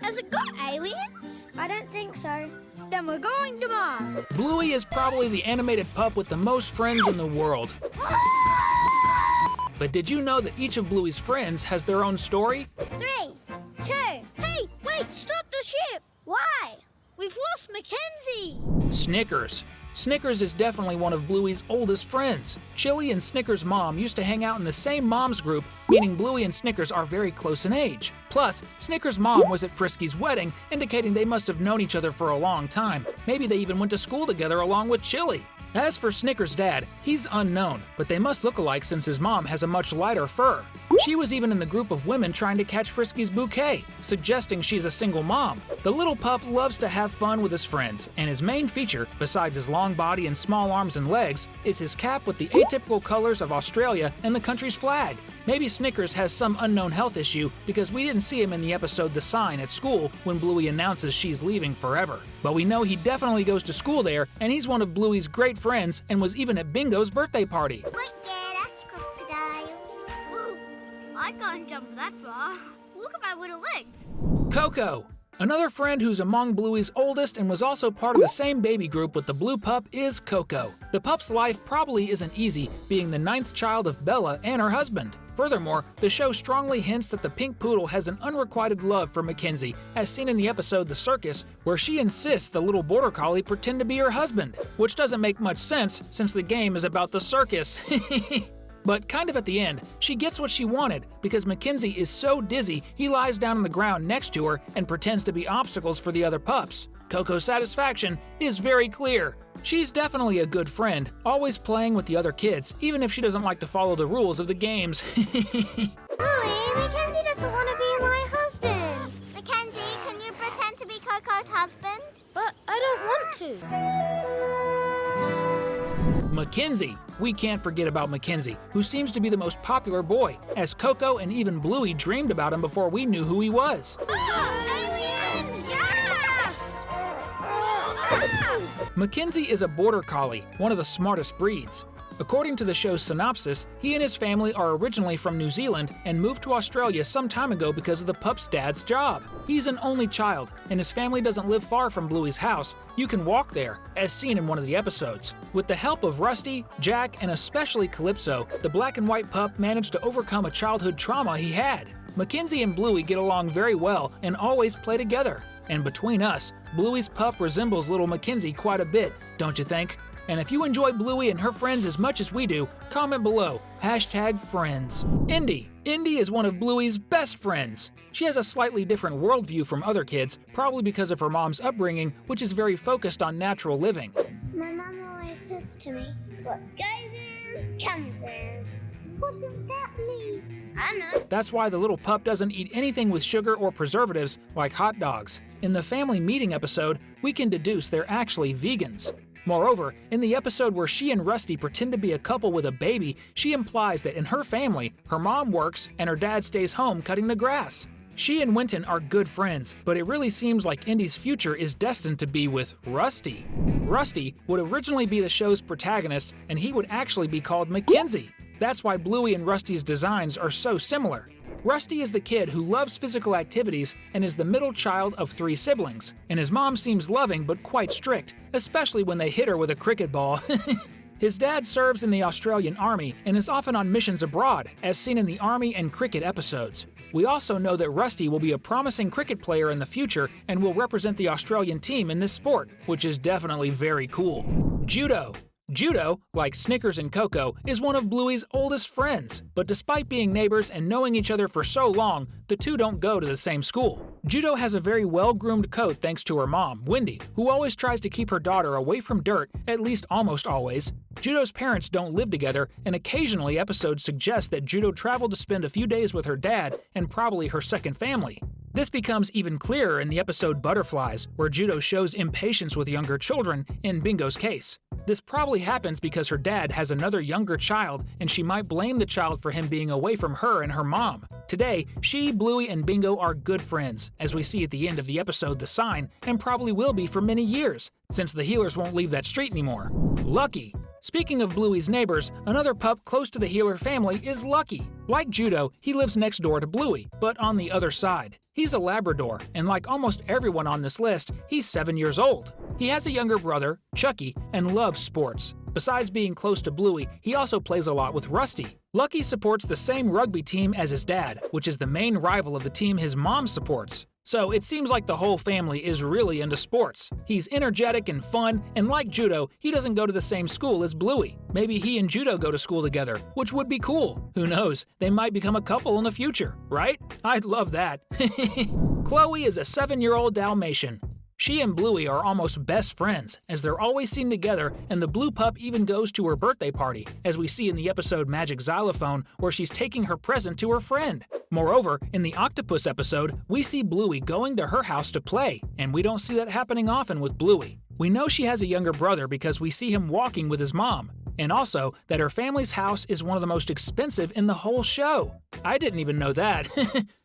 Has it got aliens? I don't think so. Then we're going to Mars. Bluey is probably the animated pup with the most friends in the world. But did you know that each of Bluey's friends has their own story? 3, 2. Hey, wait, stop the ship! Why? We've lost McKenzie! Snickers. Snickers is definitely one of Bluey's oldest friends. Chili and Snickers' mom used to hang out in the same mom's group, meaning Bluey and Snickers are very close in age. Plus, Snickers' mom was at Frisky's wedding, indicating they must have known each other for a long time. Maybe they even went to school together along with Chili. As for Snickers' dad, he's unknown, but they must look alike since his mom has a much lighter fur. She was even in the group of women trying to catch Frisky's bouquet, suggesting she's a single mom. The little pup loves to have fun with his friends, and his main feature, besides his long body and small arms and legs, is his cap with the atypical colors of Australia and the country's flag. Maybe Snickers has some unknown health issue because we didn't see him in the episode The Sign at school when Bluey announces she's leaving forever. But we know he definitely goes to school there, and he's one of Bluey's great friends and was even at Bingo's birthday party. Wait there, that's crocodile. Whoa, I can't jump that far. Look at my little legs. Coco. Another friend who's among Bluey's oldest and was also part of the same baby group with the blue pup is Coco. The pup's life probably isn't easy, being the 9th child of Bella and her husband. Furthermore, the show strongly hints that the pink poodle has an unrequited love for McKenzie, as seen in the episode The Circus, where she insists the little border collie pretend to be her husband, which doesn't make much sense since the game is about the circus. But kind of at the end, she gets what she wanted because McKenzie is so dizzy he lies down on the ground next to her and pretends to be obstacles for the other pups. Coco's satisfaction is very clear. She's definitely a good friend, always playing with the other kids, even if she doesn't like to follow the rules of the games. Bluey, McKenzie doesn't want to be my husband. McKenzie, can you pretend to be Coco's husband? But I don't want to. McKenzie. We can't forget about McKenzie, who seems to be the most popular boy, as Coco and even Bluey dreamed about him before we knew who he was. Aliens! Yeah! McKenzie is a border collie, one of the smartest breeds. According to the show's synopsis, he and his family are originally from New Zealand and moved to Australia some time ago because of the pup's dad's job. He's an only child, and his family doesn't live far from Bluey's house. You can walk there, as seen in one of the episodes. With the help of Rusty, Jack, and especially Calypso, the black and white pup managed to overcome a childhood trauma he had. McKenzie and Bluey get along very well and always play together. And between us, Bluey's pup resembles little McKenzie quite a bit, don't you think? And if you enjoy Bluey and her friends as much as we do, comment below, #friends. Indy. Indy is one of Bluey's best friends. She has a slightly different worldview from other kids, probably because of her mom's upbringing, which is very focused on natural living. My mom always says to me, what goes around comes around. What does that mean? I don't know. That's why the little pup doesn't eat anything with sugar or preservatives, like hot dogs. In the family meeting episode, we can deduce they're actually vegans. Moreover, in the episode where she and Rusty pretend to be a couple with a baby, she implies that in her family, her mom works and her dad stays home cutting the grass. She and Winton are good friends, but it really seems like Indy's future is destined to be with Rusty. Rusty would originally be the show's protagonist, and he would actually be called McKenzie. That's why Bluey and Rusty's designs are so similar. Rusty is the kid who loves physical activities and is the middle child of 3 siblings, and his mom seems loving but quite strict, especially when they hit her with a cricket ball. His dad serves in the Australian Army and is often on missions abroad, as seen in the Army and cricket episodes. We also know that Rusty will be a promising cricket player in the future and will represent the Australian team in this sport, which is definitely very cool. Judo. Judo, like Snickers and Coco, is one of Bluey's oldest friends, but despite being neighbors and knowing each other for so long, the two don't go to the same school. Judo has a very well-groomed coat thanks to her mom, Wendy, who always tries to keep her daughter away from dirt, at least almost always. Judo's parents don't live together, and occasionally episodes suggest that Judo traveled to spend a few days with her dad and probably her second family. This becomes even clearer in the episode Butterflies, where Judo shows impatience with younger children, in Bingo's case. This probably happens because her dad has another younger child, and she might blame the child for him being away from her and her mom. Today, she, Bluey, and Bingo are good friends, as we see at the end of the episode The Sign, and probably will be for many years, since the healers won't leave that street anymore. Lucky. Speaking of Bluey's neighbors, another pup close to the Healer family is Lucky. Like Judo, he lives next door to Bluey, but on the other side. He's a Labrador, and like almost everyone on this list, he's 7 years old. He has a younger brother, Chucky, and loves sports. Besides being close to Bluey, he also plays a lot with Rusty. Lucky supports the same rugby team as his dad, which is the main rival of the team his mom supports. So it seems like the whole family is really into sports. He's energetic and fun, and like Judo, he doesn't go to the same school as Bluey. Maybe he and Judo go to school together, which would be cool. Who knows, they might become a couple in the future, right? I'd love that. Chloe is a 7-year-old Dalmatian. She and Bluey are almost best friends, as they're always seen together, and the blue pup even goes to her birthday party, as we see in the episode Magic Xylophone, where she's taking her present to her friend. Moreover, in the octopus episode, we see Bluey going to her house to play, and we don't see that happening often with Bluey. We know she has a younger brother because we see him walking with his mom, and also that her family's house is one of the most expensive in the whole show. I didn't even know that.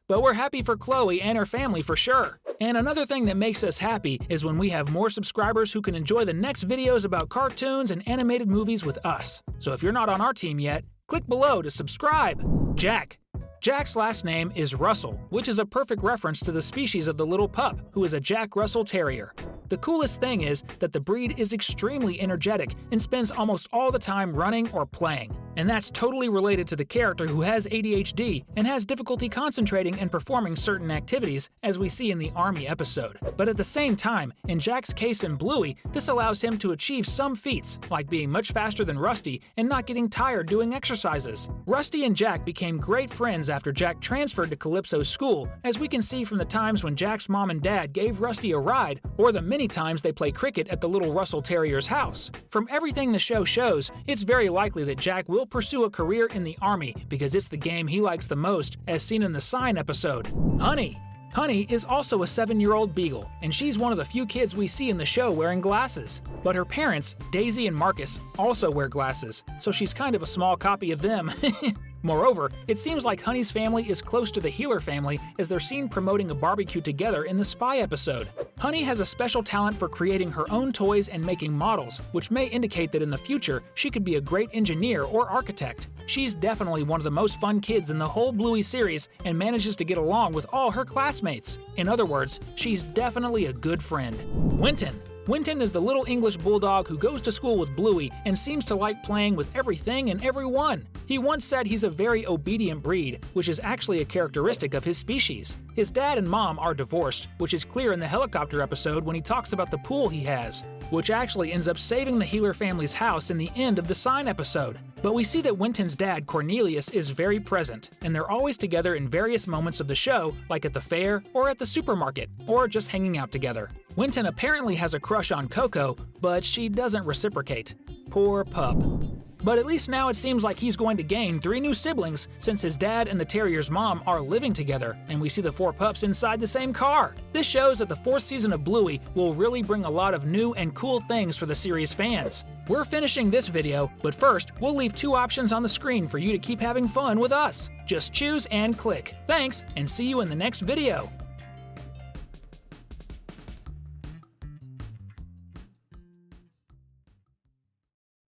But we're happy for Chloe and her family for sure. And another thing that makes us happy is when we have more subscribers who can enjoy the next videos about cartoons and animated movies with us. So if you're not on our team yet, click below to subscribe. Jack. Jack's last name is Russell, which is a perfect reference to the species of the little pup, who is a Jack Russell Terrier. The coolest thing is that the breed is extremely energetic and spends almost all the time running or playing. And that's totally related to the character who has ADHD and has difficulty concentrating and performing certain activities, as we see in the Army episode. But at the same time, in Jack's case and Bluey, this allows him to achieve some feats, like being much faster than Rusty and not getting tired doing exercises. Rusty and Jack became great friends after Jack transferred to Calypso's school, as we can see from the times when Jack's mom and dad gave Rusty a ride, or the many times they play cricket at the little Russell Terrier's house. From everything the show shows, it's very likely that Jack will pursue a career in the Army because it's the game he likes the most, as seen in the Sign episode. Honey. Honey is also a 7-year-old beagle, and she's one of the few kids we see in the show wearing glasses. But her parents, Daisy and Marcus, also wear glasses, so she's kind of a small copy of them. Moreover, it seems like Honey's family is close to the Healer family, as they're seen promoting a barbecue together in the Spy episode. Honey has a special talent for creating her own toys and making models, which may indicate that in the future she could be a great engineer or architect. She's definitely one of the most fun kids in the whole Bluey series and manages to get along with all her classmates. In other words, she's definitely a good friend. Winton. Winton is the little English bulldog who goes to school with Bluey and seems to like playing with everything and everyone. He once said he's a very obedient breed, which is actually a characteristic of his species. His dad and mom are divorced, which is clear in the helicopter episode when he talks about the pool he has, which actually ends up saving the Healer family's house in the end of the Sign episode. But we see that Winton's dad, Cornelius, is very present, and they're always together in various moments of the show, like at the fair, or at the supermarket, or just hanging out together. Winton apparently has a crush on Coco, but she doesn't reciprocate. Poor pup. But at least now it seems like he's going to gain 3 new siblings, since his dad and the terrier's mom are living together, and we see the 4 pups inside the same car. This shows that the 4th season of Bluey will really bring a lot of new and cool things for the series fans. We're finishing this video, but first, we'll leave 2 options on the screen for you to keep having fun with us. Just choose and click. Thanks, and see you in the next video.